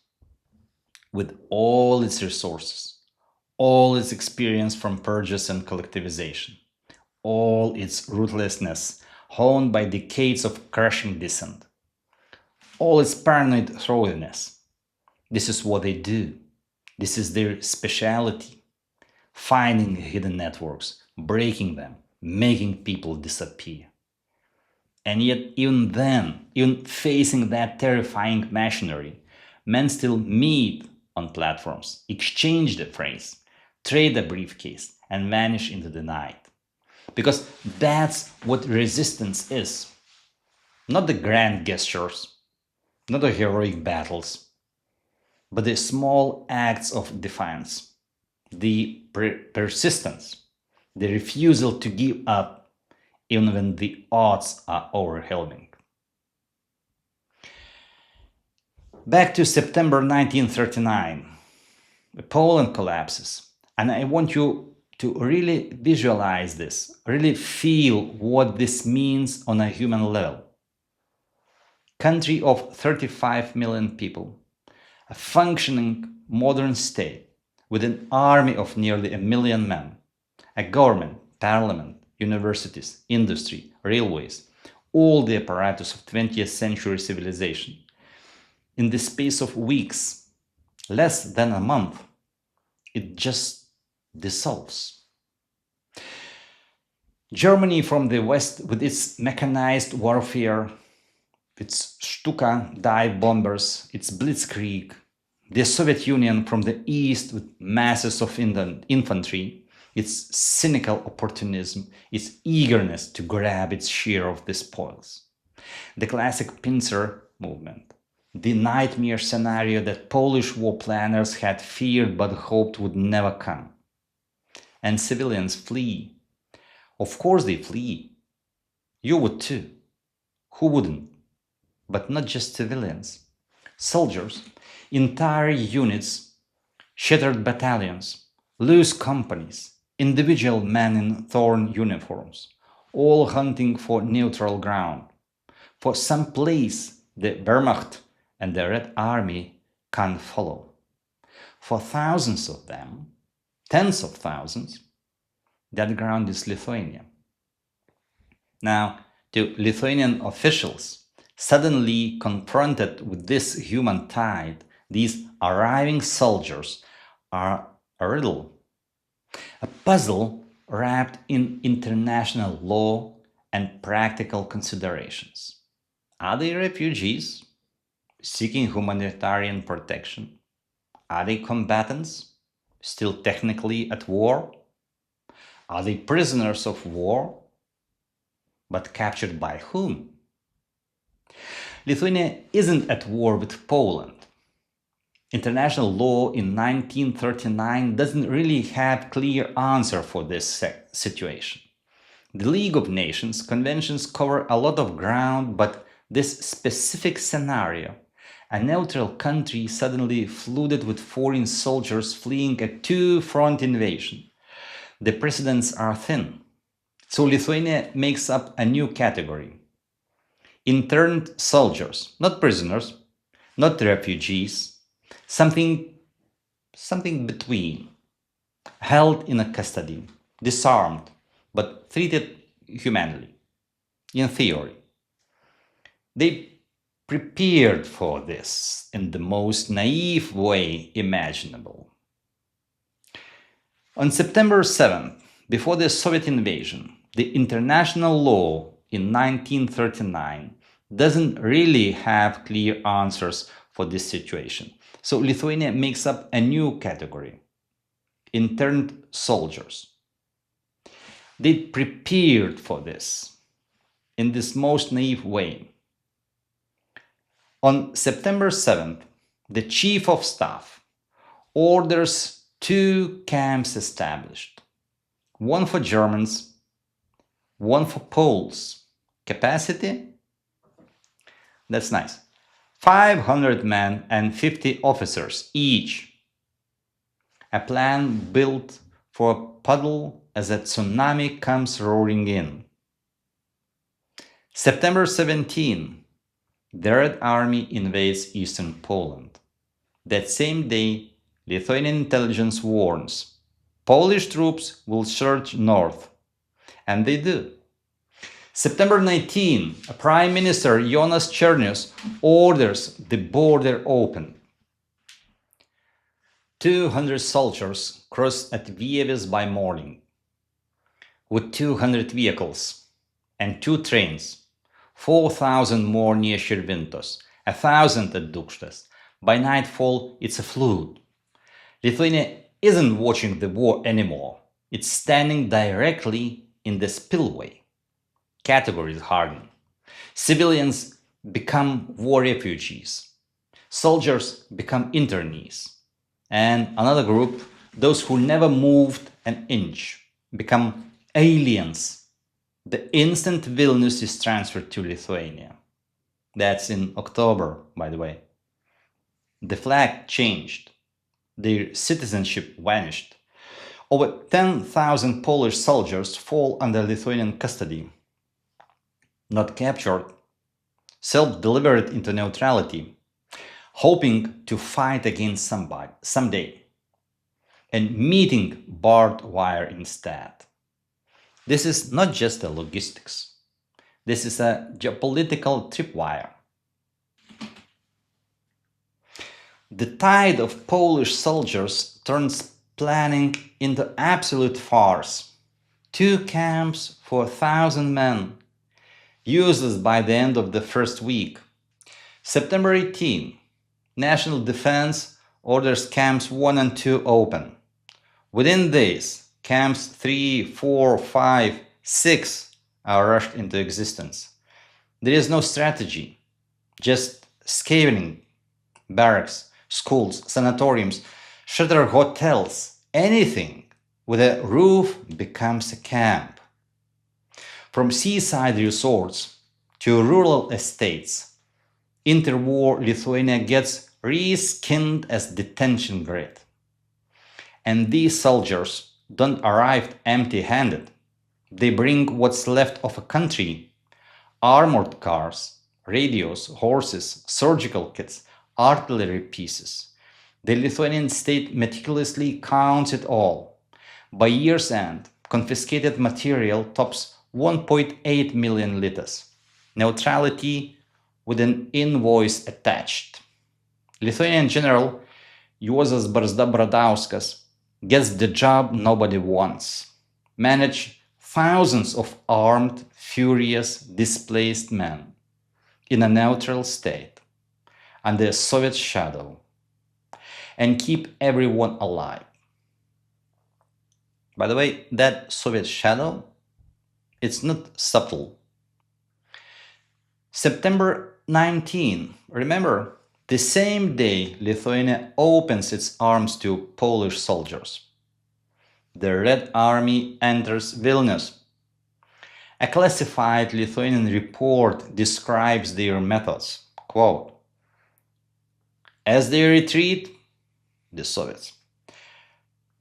with all its resources, all its experience from purges and collectivization, all its ruthlessness honed by decades of crushing dissent, all its paranoid thoroughness. This is what they do. This is their specialty. Finding hidden networks, breaking them, making people disappear. And yet, even then, even facing that terrifying machinery, men still meet on platforms, exchange the phrase, trade a briefcase, and vanish into the night. Because that's what resistance is. Not the grand gestures, not the heroic battles, but the small acts of defiance, the persistence, the refusal to give up even when the odds are overwhelming. Back to September 1939, Poland collapses, and I want you to really visualize this, really feel what this means on a human level. Country of 35 million people, a functioning modern state with an army of nearly 1 million men, a government, parliament, universities, industry, railways, all the apparatus of 20th century civilization. In the space of weeks, less than a month, it just dissolves. Germany from the west with its mechanized warfare, its Stuka dive bombers, its blitzkrieg, the Soviet Union from the east with masses of infantry, its cynical opportunism, its eagerness to grab its share of the spoils. The classic pincer movement, the nightmare scenario that Polish war planners had feared but hoped would never come. And civilians flee. Of course they flee. You would too. Who wouldn't? But not just civilians. Soldiers, entire units, shattered battalions, loose companies, individual men in torn uniforms, all hunting for neutral ground, for some place the Wehrmacht and the Red Army can't follow. For thousands of them, tens of thousands, that ground is Lithuania. Now, to Lithuanian officials, suddenly confronted with this human tide, these arriving soldiers are a riddle, a puzzle wrapped in international law and practical considerations. Are they refugees seeking humanitarian protection? Are they combatants still technically at war? Are they prisoners of war? But captured by whom? Lithuania isn't at war with Poland. International law in 1939 doesn't really have clear answer for this situation. The League of Nations conventions cover a lot of ground, but this specific scenario, a neutral country suddenly flooded with foreign soldiers fleeing a two-front invasion. The precedents are thin. So Lithuania makes up a new category. Interned soldiers, not prisoners, not refugees, something between, held in a custody, disarmed, but treated humanly, in theory. They prepared for this in the most naive way imaginable. On September 7th, before the Soviet invasion, the international law in 1939 doesn't really have clear answers for this situation. So Lithuania makes up a new category, interned soldiers. They prepared for this in this most naive way. On September 7th, the Chief of Staff orders two camps established, one for Germans, one for Poles. Capacity? That's nice. 500 men and 50 officers each. A plan built for a puddle as a tsunami comes roaring in. September 17, the Red Army invades eastern Poland. That same day, Lithuanian intelligence warns Polish troops will surge north. And they do. September 19, Prime Minister Jonas Chernius orders the border open. 200 soldiers cross at Vilnius by morning, with 200 vehicles and 2 trains, 4,000 more near Širvintos, 1,000 at Dukštas. By nightfall, it's a flood. Lithuania isn't watching the war anymore. It's standing directly in the spillway. Categories harden. Civilians become war refugees. Soldiers become internees. And another group, those who never moved an inch, become aliens. The instant Vilnius is transferred to Lithuania. That's in October, by the way. The flag changed. Their citizenship vanished. Over 10,000 Polish soldiers fall under Lithuanian custody. Not captured, self-delivered into neutrality, hoping to fight against somebody someday, and meeting barbed wire instead. This is not just a logistics. This is a geopolitical tripwire. The tide of Polish soldiers turns planning into absolute farce. 2 camps for 1,000 men, useless by the end of the first week. September 18, National Defense orders camps 1 and 2 open. Within days, camps 3, 4, 5, 6 are rushed into existence. There is no strategy, just scavenging, barracks, schools, sanatoriums, shutter hotels, anything with a roof becomes a camp. From seaside resorts to rural estates, interwar Lithuania gets reskinned as detention grid. And these soldiers don't arrive empty-handed. They bring what's left of a country: armored cars, radios, horses, surgical kits, artillery pieces. The Lithuanian state meticulously counts it all. By year's end, confiscated material tops 1.8 million litas. Neutrality with an invoice attached. Lithuanian General Juozas Barzda Bradauskas gets the job nobody wants: manage thousands of armed, furious, displaced men in a neutral state under a Soviet shadow and keep everyone alive. By the way, that Soviet shadow, it's not subtle. September 19, remember, the same day Lithuania opens its arms to Polish soldiers. The Red Army enters Vilnius. A classified Lithuanian report describes their methods. Quote, as they retreat, the Soviets,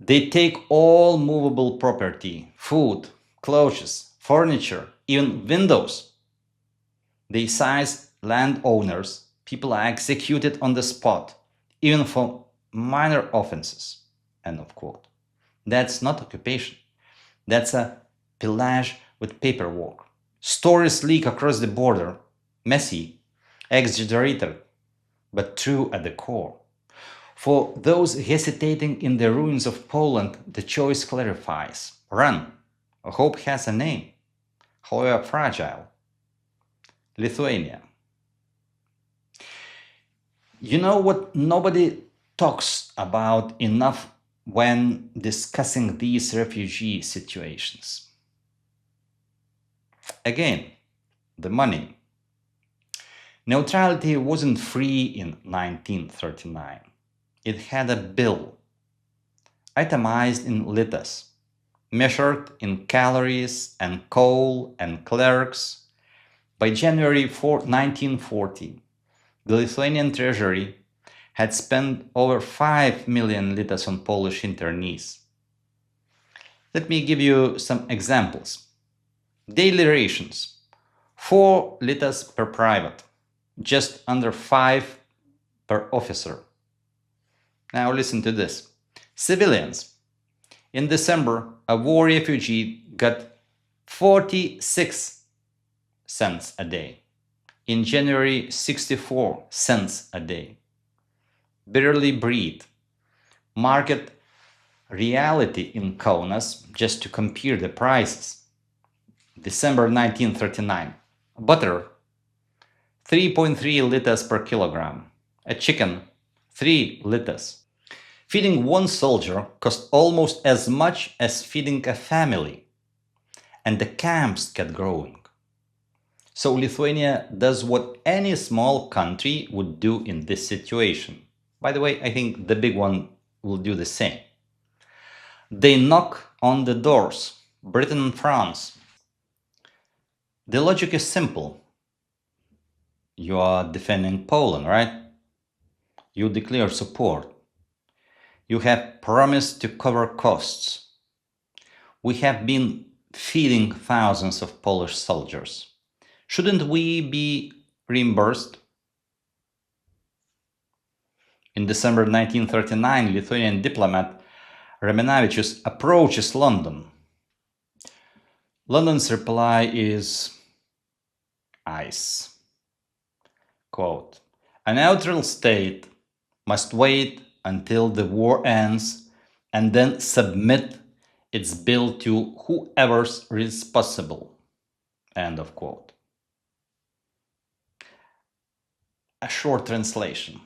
they take all movable property, food, clothes, furniture, even windows. They seize landowners. People are executed on the spot, even for minor offenses. End of quote. That's not occupation. That's a pillage with paperwork. Stories leak across the border, messy, exaggerated, but true at the core. For those hesitating in the ruins of Poland, the choice clarifies. Run. Hope has a name, however fragile. Lithuania. You know what nobody talks about enough when discussing these refugee situations? Again, the money. Neutrality wasn't free in 1939. It had a bill, itemized in litas, measured in calories and coal and clerks. By January 4, 1940, the Lithuanian treasury had spent over 5 million litas on Polish internees. Let me give you some examples. Daily rations: 4 litas per private, just under 5 per officer. Now listen to this. Civilians. In December, a war refugee got 46 cents a day. In January, 64 cents a day. Barely breathe. Market reality in Kaunas, just to compare the prices. December 1939. Butter, 3.3 litas per kilogram. A chicken, 3 litas. Feeding one soldier cost almost as much as feeding a family. And the camps kept growing. So Lithuania does what any small country would do in this situation. By the way, I think the big one will do the same. They knock on the doors, Britain and France. The logic is simple. You are defending Poland, right? You declare support. You have promised to cover costs. We have been feeding thousands of Polish soldiers. Shouldn't we be reimbursed? In December 1939, Lithuanian diplomat Reminavičius approaches London. London's reply is ice. Quote, a neutral state must wait until the war ends and then submit It's billed to whoever's responsible. End of quote. A short translation.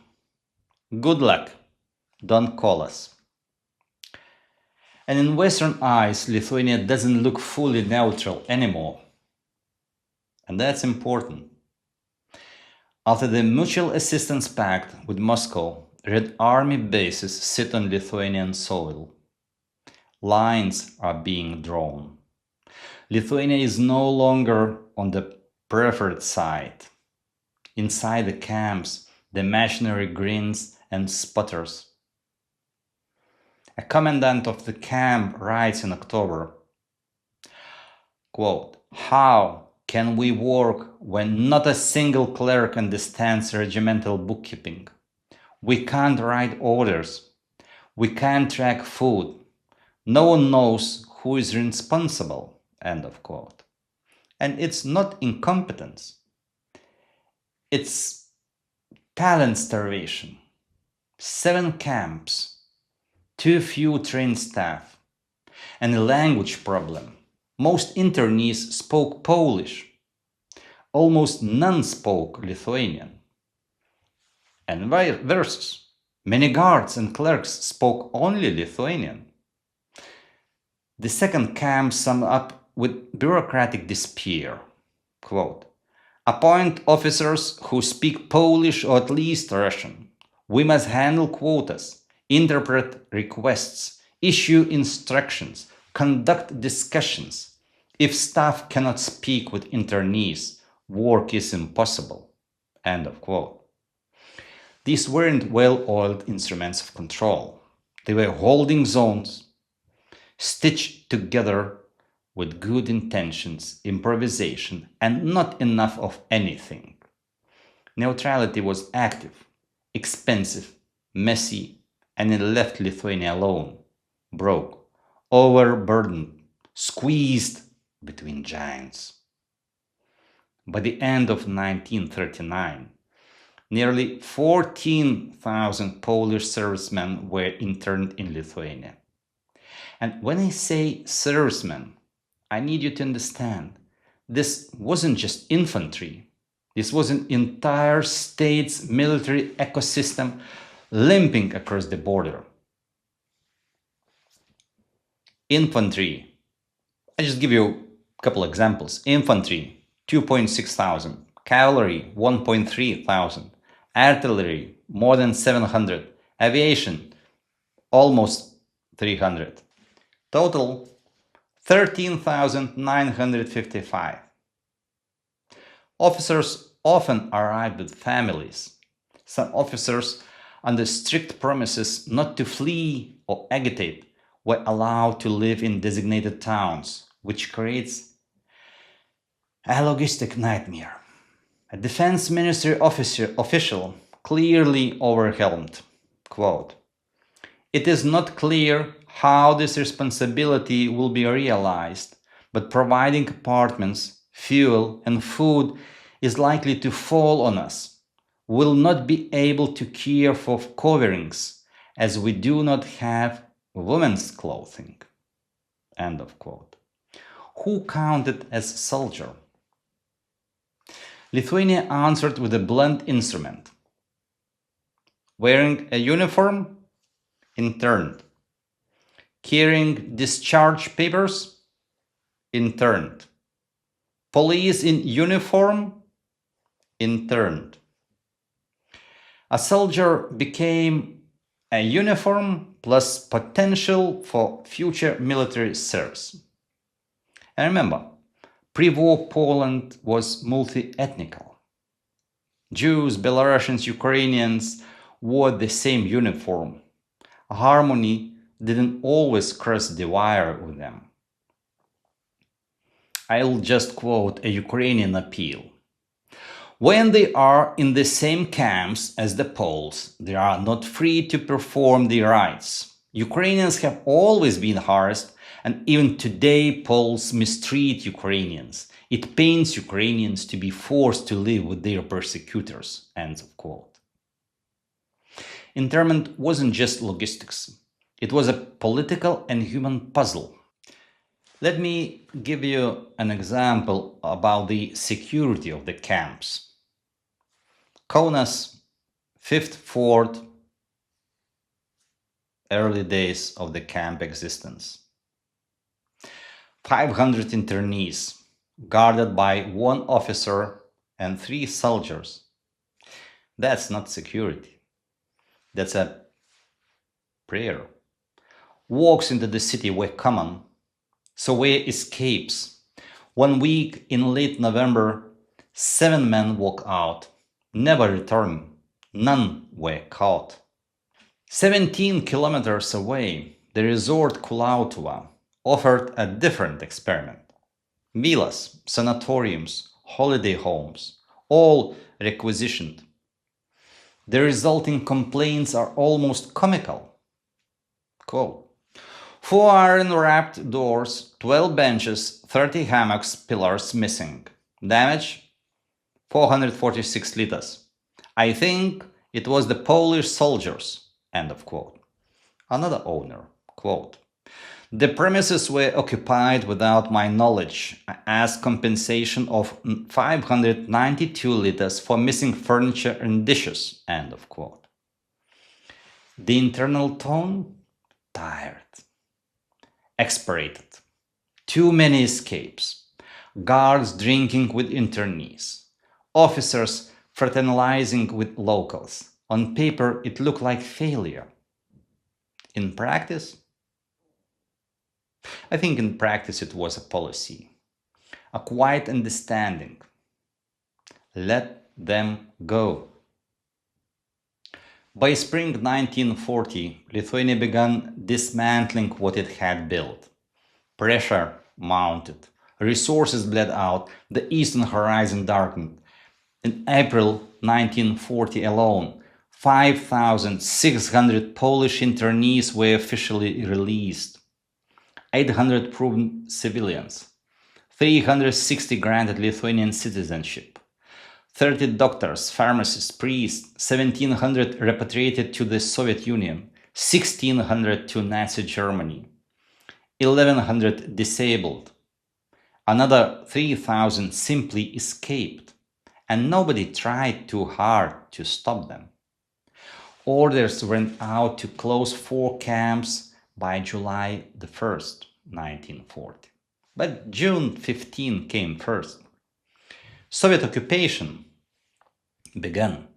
Good luck. Don't call us. And in Western eyes, Lithuania doesn't look fully neutral anymore. And that's important. After the Mutual Assistance Pact with Moscow, Red Army bases sit on Lithuanian soil. Lines are being drawn. Lithuania is no longer on the preferred side. Inside the camps, the imaginary grins and sputters. A commandant of the camp writes in October, quote, "How can we work when not a single clerk understands regimental bookkeeping? We can't write orders. We can't track food. No one knows who is responsible." End of quote. And it's not incompetence. It's talent starvation. 7 camps, too few trained staff, and a language problem. Most internees spoke Polish. Almost none spoke Lithuanian. And vice versa. Many guards and clerks spoke only Lithuanian. The second camp summed up with bureaucratic despair. Quote, "Appoint officers who speak Polish or at least Russian. We must handle quotas, interpret requests, issue instructions, conduct discussions. If staff cannot speak with internees, work is impossible." End of quote. These weren't well-oiled instruments of control. They were holding zones, stitched together with good intentions, improvisation, and not enough of anything. Neutrality was active, expensive, messy, and it left Lithuania alone, broke, overburdened, squeezed between giants. By the end of 1939, nearly 14,000 Polish servicemen were interned in Lithuania. And when I say servicemen, I need you to understand, this wasn't just infantry. This was an entire state's military ecosystem limping across the border. Infantry, I just give you a couple examples. Infantry, 2.6 thousand. Cavalry, 1.3 thousand. Artillery, more than 700. Aviation, almost 300. Total, 13,955. Officers often arrived with families. Some officers, under strict promises not to flee or agitate, were allowed to live in designated towns, which creates a logistic nightmare. A defense ministry official clearly overwhelmed, quote, "It is not clear how this responsibility will be realized, but providing apartments, fuel, and food is likely to fall on us. We will not be able to care for coverings, as we do not have women's clothing." End of quote. Who counted as soldier? Lithuania answered with a blunt instrument. Wearing a uniform? Interned. Carrying discharge papers? Interned. Police in uniform? Interned. A soldier became a uniform plus potential for future military service. And remember, pre-war Poland was multi-ethnical. Jews, Belarusians, Ukrainians wore the same uniform. Harmony didn't always cross the wire with them. I'll just quote a Ukrainian appeal. "When they are in the same camps as the Poles, they are not free to perform their rights. Ukrainians have always been harassed, and even today Poles mistreat Ukrainians. It pains Ukrainians to be forced to live with their persecutors." End of quote. Internment wasn't just logistics. It was a political and human puzzle. Let me give you an example about the security of the camps. Kaunas, 5th fort, early days of the camp existence. 500 internees, guarded by 1 officer and 3 soldiers. That's not security. That's a prayer. Walks into the city were common, so were escapes. 1 week in late November, 7 men walk out, never return. None were caught. 17 kilometers away, the resort Kulautuva offered a different experiment. Villas, sanatoriums, holiday homes, all requisitioned. The resulting complaints are almost comical. Quote, 4 iron-wrapped doors, 12 benches, 30 hammocks, pillars missing. Damage? 446 liters. I think it was the Polish soldiers. End of quote. Another owner, quote, the premises were occupied without my knowledge as compensation of 592 liters for missing furniture and dishes. End of quote. The internal tone? Tired. Exasperated. Too many escapes. Guards drinking with internees. Officers fraternizing with locals. On paper, it looked like failure. In practice? I think in practice it was a policy, a quiet understanding. Let them go. By spring 1940, Lithuania began dismantling what it had built. Pressure mounted, resources bled out, the eastern horizon darkened. In April 1940 alone, 5,600 Polish internees were officially released. 800 proven civilians, 360 granted Lithuanian citizenship, 30 doctors, pharmacists, priests, 1,700 repatriated to the Soviet Union, 1,600 to Nazi Germany, 1,100 disabled. Another 3,000 simply escaped, and nobody tried too hard to stop them. Orders went out to close 4 camps by July the 1st, 1940. But June 15 came first. Soviet occupation began.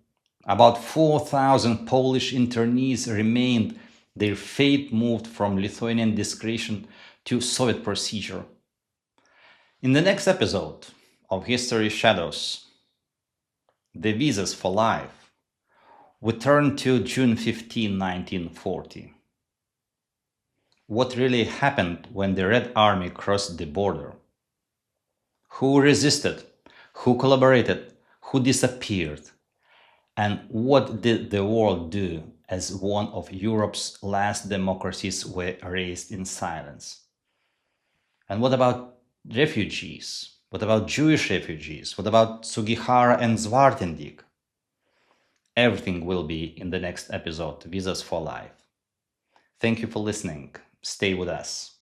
About 4,000 Polish internees remained. Their fate moved from Lithuanian discretion to Soviet procedure. In the next episode of History Shadows, the visas for life, we turn to June 15, 1940. What really happened when the Red Army crossed the border? Who resisted? Who collaborated? Who disappeared? And what did the world do as one of Europe's last democracies were raised in silence? And what about refugees? What about Jewish refugees? What about Sugihara and Zwartendyk? Everything will be in the next episode, Visas for Life. Thank you for listening. Stay with us.